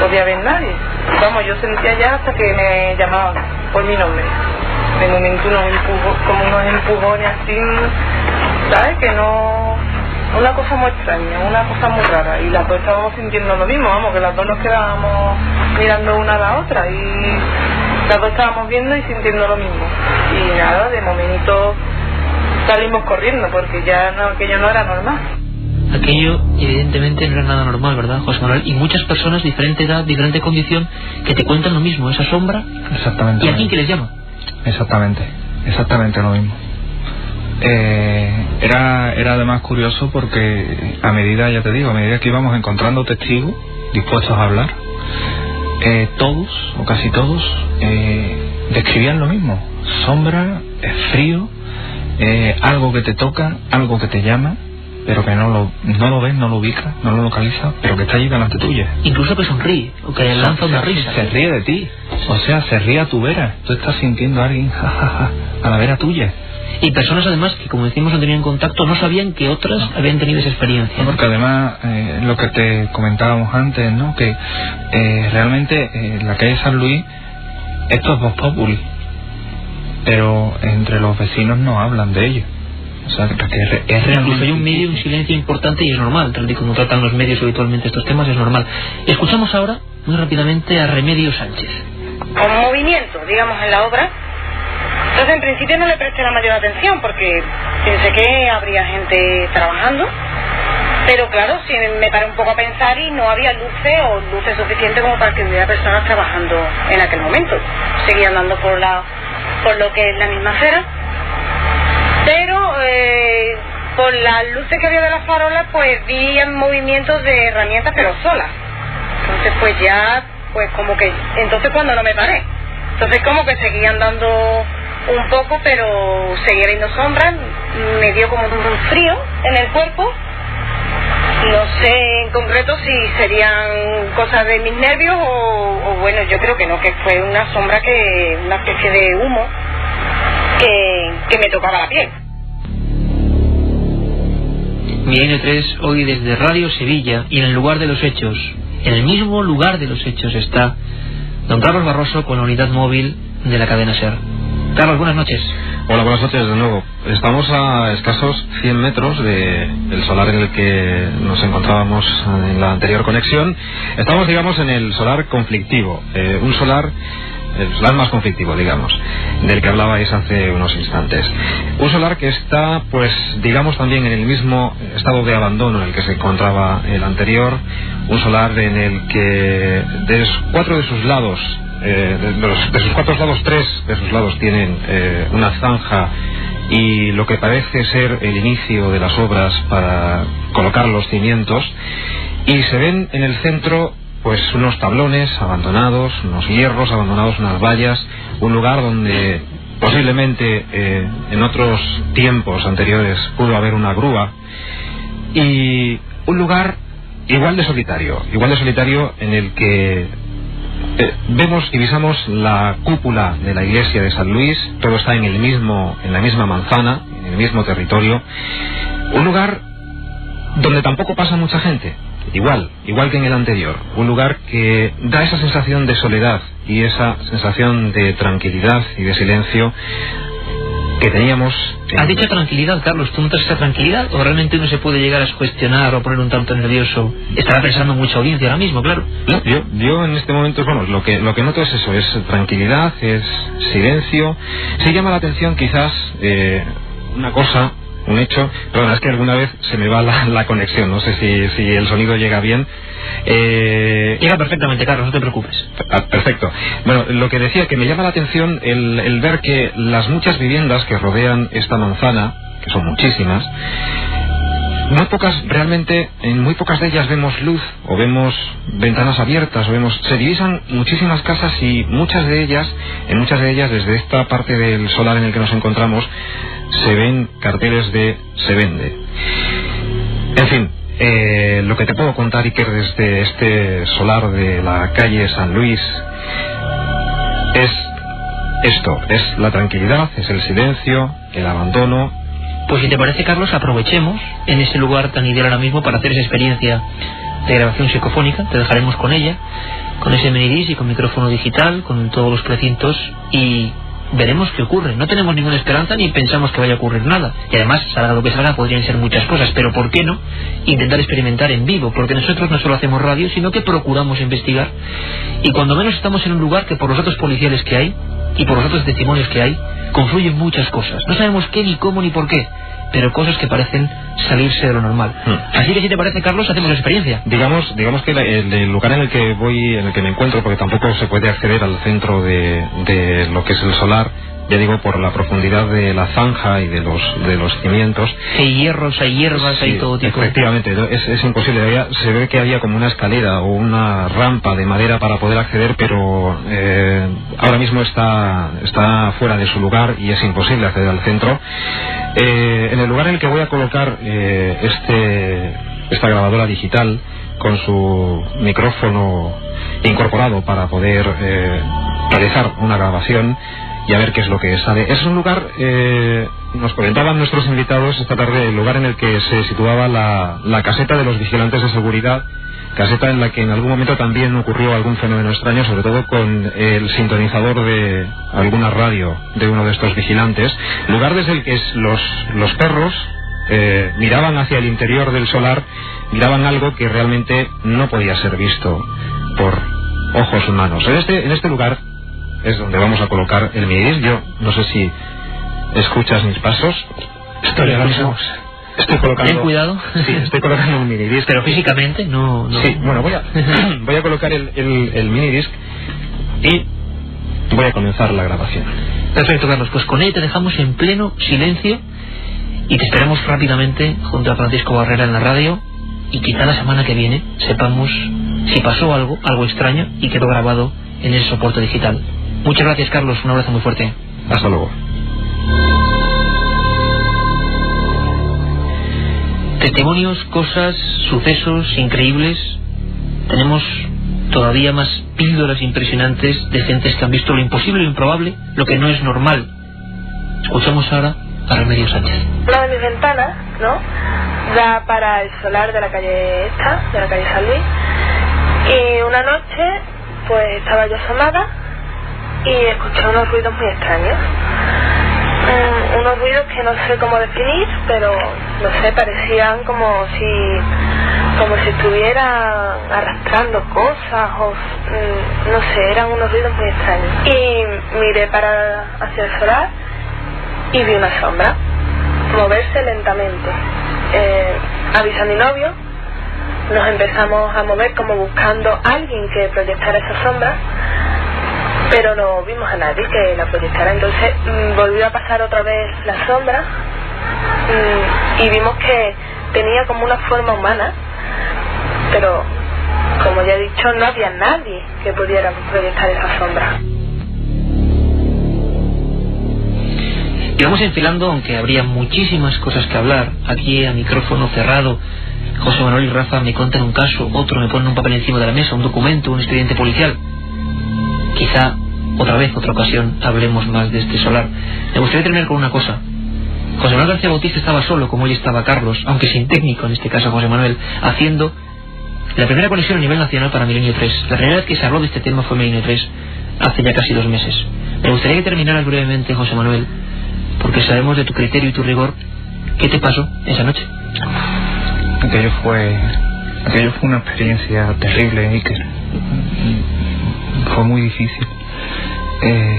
podía ver nadie. Vamos, yo sentía ya hasta que me llamaban por mi nombre. De momento como unos empujones así, ¿sabes? Que no... Una cosa muy extraña, una cosa muy rara, y las dos estábamos sintiendo lo mismo, vamos, que las dos nos quedábamos mirando una a la otra y las dos estábamos viendo y sintiendo lo mismo. Y nada, de momento salimos corriendo porque ya no, aquello no era normal. Aquello evidentemente no era nada normal, ¿verdad, José Manuel? Y muchas personas, diferente edad, diferente condición, que te cuentan lo mismo, esa sombra. Exactamente. ¿Y a quién que les llama? Exactamente lo mismo. Era además curioso porque a medida que íbamos encontrando testigos dispuestos a hablar, todos o casi todos describían lo mismo: sombra, frío, algo que te toca, algo que te llama, pero que no lo ves, no lo ubicas, no lo localizas, pero que está allí delante tuya. Incluso que sonríe, o que lanza una risa. Se ríe de ti, o sea, se ríe a tu vera. Tú estás sintiendo a alguien a la vera tuya. Y personas además que, como decimos, no tenían contacto, no sabían que otras habían tenido esa experiencia. Porque además, lo que te comentábamos antes, ¿no? Que realmente la calle San Luis, esto es vox populi, pero entre los vecinos no hablan de ello. O sea, que es realmente... Incluso hay un medio, un silencio importante, y es normal, tal y como tratan los medios habitualmente estos temas, es normal. Escuchamos ahora, muy rápidamente, a Remedios Sánchez. Con movimiento, digamos, en la obra, Entonces en principio no le presté la mayor atención porque pensé que habría gente trabajando, pero claro, sí me paré un poco a pensar y no había luces suficientes como para que hubiera personas trabajando en aquel momento. Seguía andando por lo que es la misma acera, pero por las luces que había de las farolas pues vi movimientos de herramientas pero solas. Entonces pues ya, pues como que, entonces cuando no me paré, entonces como que seguía andando un poco, pero seguía viendo sombras, me dio como un frío en el cuerpo. No sé en concreto si serían cosas de mis nervios o bueno, yo creo que no, que fue una sombra, una especie de humo que me tocaba la piel. Milenio 3 hoy desde Radio Sevilla, y en el lugar de los hechos, en el mismo lugar de los hechos, está don Carlos Barroso con la unidad móvil de la cadena SER. Carlos, buenas noches. Hola, buenas noches de nuevo. Estamos a escasos 100 metros del solar en el que nos encontrábamos en la anterior conexión. Estamos, digamos, en el solar conflictivo, el solar más conflictivo, digamos, del que hablabais hace unos instantes. Un solar que está, pues, digamos, también en el mismo estado de abandono en el que se encontraba el anterior. Un solar en el que de cuatro de sus lados, de sus cuatro lados, tres de sus lados tienen una zanja y lo que parece ser el inicio de las obras para colocar los cimientos, y se ven en el centro pues unos tablones abandonados, unos hierros abandonados, unas vallas, un lugar donde posiblemente en otros tiempos anteriores pudo haber una grúa, y un lugar igual de solitario en el que vemos y visamos la cúpula de la iglesia de San Luis. Todo está en la misma manzana, en el mismo territorio. Un lugar donde tampoco pasa mucha gente, igual que en el anterior. Un lugar que da esa sensación de soledad y esa sensación de tranquilidad y de silencio que teníamos. ¿Has dicho tranquilidad, Carlos? ¿Tú notas esa tranquilidad? ¿O realmente uno se puede llegar a cuestionar o poner un tanto nervioso? Estará pensando mucha audiencia ahora mismo, claro. No, yo en este momento, bueno, lo que noto es eso, es tranquilidad, es silencio. Sí llama la atención quizás una cosa, un hecho. Perdona, es que alguna vez se me va la conexión, no sé si el sonido llega bien. Llega perfectamente, Carlos, no te preocupes. Perfecto. Bueno, lo que decía, que me llama la atención el ver que las muchas viviendas que rodean esta manzana, que son muchísimas, realmente en muy pocas de ellas vemos luz, o vemos ventanas abiertas, se divisan muchísimas casas, y en muchas de ellas desde esta parte del solar en el que nos encontramos se ven carteles de "se vende". En fin, lo que te puedo contar, Iker, desde este solar de la calle San Luis es esto, es la tranquilidad, es el silencio, el abandono. Pues si te parece, Carlos, aprovechemos en ese lugar tan ideal ahora mismo para hacer esa experiencia de grabación psicofónica. Te dejaremos con ella, con ese minidisc y con micrófono digital, con todos los precintos, y veremos qué ocurre. No tenemos ninguna esperanza ni pensamos que vaya a ocurrir nada, y además, salga lo que salga, podrían ser muchas cosas, pero ¿por qué no intentar experimentar en vivo? Porque nosotros no solo hacemos radio, sino que procuramos investigar, y cuando menos estamos en un lugar que, por los datos policiales que hay y por los datos testimonios que hay, confluyen muchas cosas. No sabemos qué, ni cómo, ni por qué, pero cosas que parecen salirse de lo normal. Así que, si te parece, Carlos, hacemos la experiencia. Digamos que el lugar en el que me encuentro, porque tampoco se puede acceder al centro de lo que es el solar, ya digo, por la profundidad de la zanja y de los cimientos. Hay hierros, hay hierbas, sí, hay todo tipo. Efectivamente, es imposible. Se ve que había como una escalera o una rampa de madera para poder acceder, pero ahora mismo está fuera de su lugar y es imposible acceder al centro. En el lugar en el que voy a colocar esta grabadora digital con su micrófono incorporado para poder realizar una grabación y a ver qué es lo que sale. Es un lugar, nos comentaban nuestros invitados esta tarde, el lugar en el que se situaba la caseta de los vigilantes de seguridad, caseta en la que en algún momento también ocurrió algún fenómeno extraño, sobre todo con el sintonizador de alguna radio de uno de estos vigilantes, lugar desde el que los perros miraban hacia el interior del solar, miraban algo que realmente no podía ser visto por ojos humanos. En este lugar es donde vamos a colocar el minidisc. Yo no sé si escuchas mis pasos. Estoy colocando... Ten cuidado. Sí, estoy colocando un minidisc. Pero físicamente no... Sí, bueno, voy a colocar el minidisc y voy a comenzar la grabación. Perfecto, Carlos, pues con él te dejamos en pleno silencio y te esperamos rápidamente junto a Francisco Barrera en la radio, y quizá la semana que viene sepamos si pasó algo extraño y quedó grabado en el soporte digital. Muchas gracias, Carlos, un abrazo muy fuerte. Hasta luego. Testimonios, cosas, sucesos increíbles. Tenemos todavía más píldoras impresionantes de gentes que han visto lo imposible, lo improbable, lo que no es normal. Escuchamos ahora a Remedios Sánchez. Una de mis ventanas, ¿no?, da para el solar de la calle de la calle San Luis. Y una noche, pues estaba yo asomada y escuché unos ruidos muy extraños. Unos ruidos que no sé cómo definir, pero no sé, parecían como si estuvieran arrastrando cosas o no sé, eran unos ruidos muy extraños. Y miré hacia el solar y vi una sombra moverse lentamente. Avisé a mi novio, nos empezamos a mover como buscando a alguien que proyectara esa sombra, pero no vimos a nadie que la proyectara. Entonces volvió a pasar otra vez la sombra y vimos que tenía como una forma humana, pero como ya he dicho, no había nadie que pudiera proyectar esa sombra. Y vamos enfilando, aunque habría muchísimas cosas que hablar. Aquí a micrófono cerrado, José Manuel y Rafa me cuentan un caso, otro me ponen un papel encima de la mesa, un documento, un expediente policial. Quizá otra ocasión hablemos más de este solar. Me gustaría terminar con una cosa. José Manuel García Bautista estaba solo, como hoy estaba Carlos, aunque sin técnico, en este caso José Manuel, haciendo la primera conexión a nivel nacional para Milenio 3. La primera vez que se habló de este tema fue Milenio 3, hace ya casi 2 meses. Me gustaría que terminaras brevemente, José Manuel, porque sabemos de tu criterio y tu rigor. ¿Qué te pasó esa noche? Aquello fue una experiencia terrible y que fue muy difícil.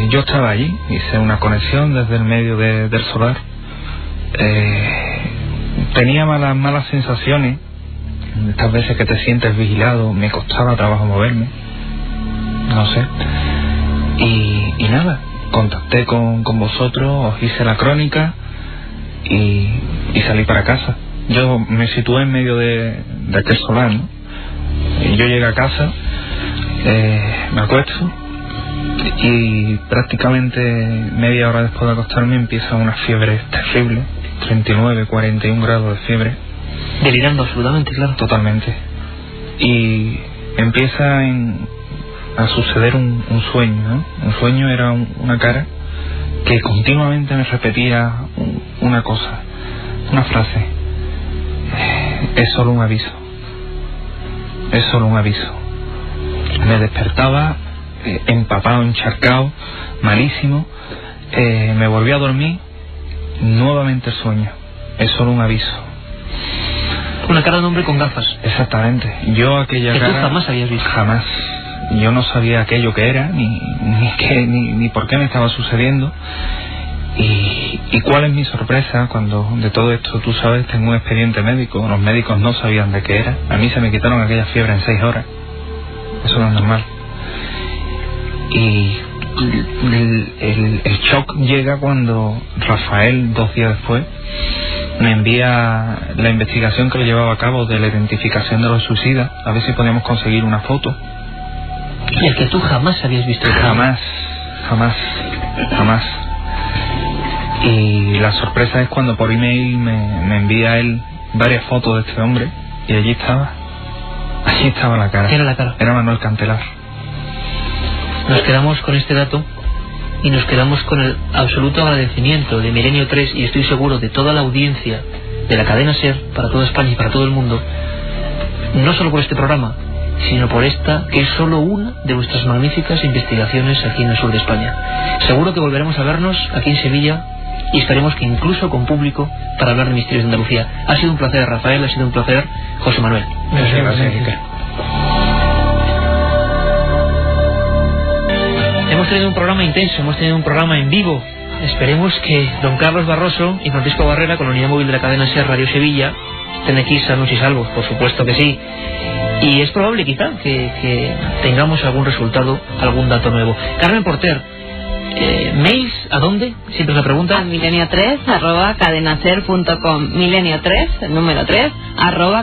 Yo estaba allí, hice una conexión desde el medio del solar. Tenía malas sensaciones. Estas veces que te sientes vigilado, me costaba trabajo moverme, no sé. Y nada, contacté con vosotros, os hice la crónica y salí para casa. Yo me situé en medio de aquel solar, ¿no? Y yo llegué a casa, me acuesto y prácticamente media hora después de acostarme empieza una fiebre terrible, 39, 41 grados de fiebre. Delirando absolutamente, claro. Totalmente. Y empieza a suceder un sueño, ¿no? Un sueño era una cara que continuamente me repetía una cosa, una frase: es solo un aviso, es solo un aviso. Me despertaba empapado, encharcado, malísimo. Me volví a dormir, nuevamente el sueño, es solo un aviso. Una cara de un hombre con gafas. Exactamente. Yo aquella cara... ¿Que tú jamás habías visto? Jamás. Yo no sabía aquello que era, ni por qué me estaba sucediendo. Y cuál es mi sorpresa cuando de todo esto, tú sabes, tengo un expediente médico. Los médicos no sabían de qué era. A mí se me quitaron aquella fiebre en 6 horas. Eso no es normal. Y el shock llega cuando Rafael, 2 días después, me envía la investigación que le llevaba a cabo de la identificación de los suicidas, a ver si podíamos conseguir una foto. Y el que tú jamás habías visto. Jamás. Y la sorpresa es cuando por email me envía él varias fotos de este hombre, y allí estaba la cara. ¿Qué era la cara? Era Manuel Cantelar. Nos quedamos con este dato y nos quedamos con el absoluto agradecimiento de Milenio 3, y estoy seguro de toda la audiencia de la cadena SER, para toda España y para todo el mundo, no solo por este programa, sino por esta, que es solo una de nuestras magníficas investigaciones aquí en el sur de España. Seguro que volveremos a vernos aquí en Sevilla, y esperemos que incluso con público, para hablar de Misterios de Andalucía. Ha sido un placer, Rafael, ha sido un placer, José Manuel. Muchas gracias, Enrique. Hemos tenido un programa intenso, hemos tenido un programa en vivo. Esperemos que don Carlos Barroso y Francisco Barrera, con la unidad móvil de la cadena SER Radio Sevilla, estén aquí sanos y salvos, por supuesto que sí. Y es probable quizá que tengamos algún resultado, algún dato nuevo. Carmen Porter, ¿mails a dónde? Siempre es la pregunta. A milenio3@cadenaser.com. Milenio3, el número 3,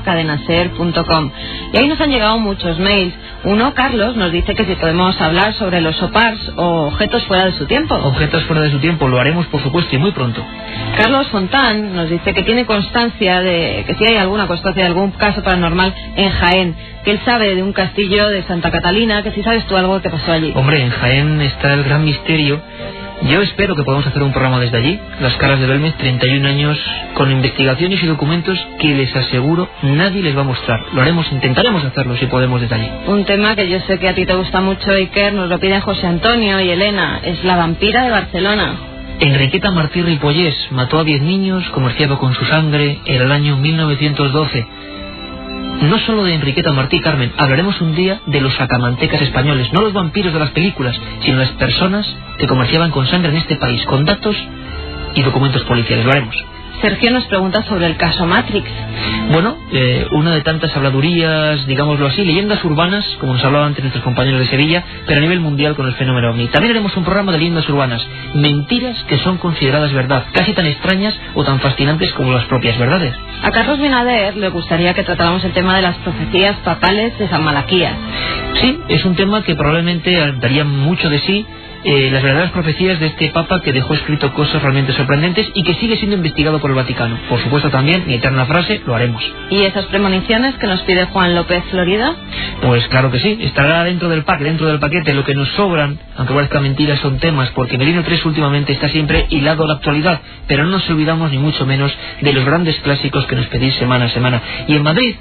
@cadenaser.com. Y ahí nos han llegado muchos mails. Uno, Carlos, nos dice que si podemos hablar sobre los OPARs o objetos fuera de su tiempo. Objetos fuera de su tiempo, lo haremos por supuesto y muy pronto. Carlos Fontán nos dice que tiene constancia de que si hay alguna constancia de algún caso paranormal en Jaén, que él sabe de un castillo de Santa Catalina, que si sabes tú algo que pasó allí. Hombre, en Jaén está el gran misterio. Yo espero que podamos hacer un programa desde allí, Las Caras de Belmez, 31 años con investigaciones y documentos que les aseguro nadie les va a mostrar. Lo haremos, intentaremos hacerlo si podemos desde allí. Un tema que yo sé que a ti te gusta mucho, Iker, nos lo piden José Antonio y Elena, es la vampira de Barcelona. Enriqueta Martí Ripollés mató a 10 niños, comerciaba con su sangre en el año 1912. No solo de Enriqueta Martí, Carmen, hablaremos un día de los sacamantecas españoles, no los vampiros de las películas, sino las personas que comerciaban con sangre en este país, con datos y documentos policiales. Lo haremos. Sergio nos pregunta sobre el caso Matrix. Bueno, una de tantas habladurías, digámoslo así, leyendas urbanas, como nos hablaban antes nuestros compañeros de Sevilla, pero a nivel mundial con el fenómeno OVNI. También haremos un programa de leyendas urbanas, mentiras que son consideradas verdad, casi tan extrañas o tan fascinantes como las propias verdades. A Carlos Binader le gustaría que tratáramos el tema de las profecías papales de San Malaquías. Sí, es un tema que probablemente daría mucho de sí. Las verdaderas profecías de este Papa que dejó escrito cosas realmente sorprendentes y que sigue siendo investigado por el Vaticano. Por supuesto también, mi eterna frase, lo haremos. ¿Y esas premoniciones que nos pide Juan López Florida? Pues claro que sí, estará dentro del pack, dentro del paquete. Lo que nos sobran, aunque parezca mentira, son temas, porque Milenio 3 últimamente está siempre hilado a la actualidad, pero no nos olvidamos ni mucho menos de los grandes clásicos que nos pedís semana a semana. Y en Madrid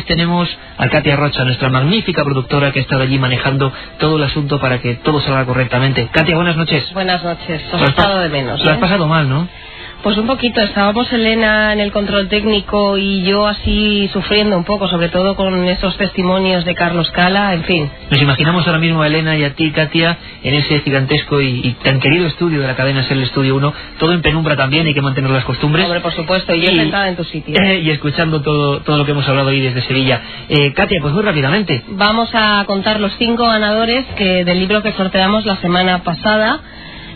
tenemos a Katia Rocha, nuestra magnífica productora que ha estado allí manejando todo el asunto para que todo salga correctamente. Katia, buenas noches. Buenas noches, os he estado de menos. Lo has pasado mal, ¿no? Pues un poquito, estábamos Elena en el control técnico y yo así sufriendo un poco, sobre todo con esos testimonios de Carlos Cala, en fin. Nos imaginamos ahora mismo a Elena y a ti, Katia, en ese gigantesco y tan querido estudio de la cadena SER, el Estudio 1, todo en penumbra también, hay que mantener las costumbres. Hombre, por supuesto, y yo sentada en tu sitio. Y escuchando todo lo que hemos hablado hoy desde Sevilla. Katia, pues muy rápidamente. Vamos a contar los 5 ganadores del libro que sorteamos la semana pasada.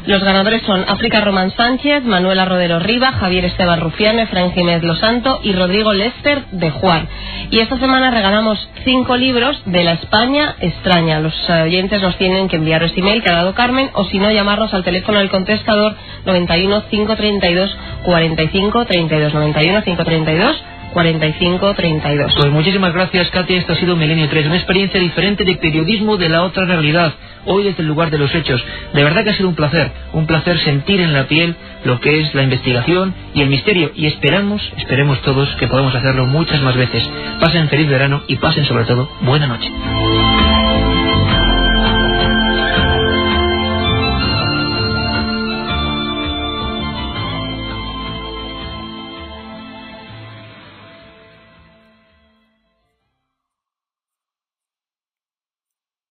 Los ganadores son África Román Sánchez, Manuela Rodero Riva, Javier Esteban Rufiano, Efraín Jiménez Losanto y Rodrigo Lester de Juan. Y esta semana regalamos 5 libros de La España Extraña. Los oyentes nos tienen que enviar este email que ha dado Carmen, o si no, llamarnos al teléfono del contestador 91 532 45 32, 91 532 4532. Pues muchísimas gracias, Katia. Esto ha sido Milenio 3, una experiencia diferente de periodismo de la otra realidad, hoy desde el lugar de los hechos. De verdad que ha sido un placer sentir en la piel lo que es la investigación y el misterio, y esperemos todos que podamos hacerlo muchas más veces. Pasen feliz verano y pasen sobre todo buena noche.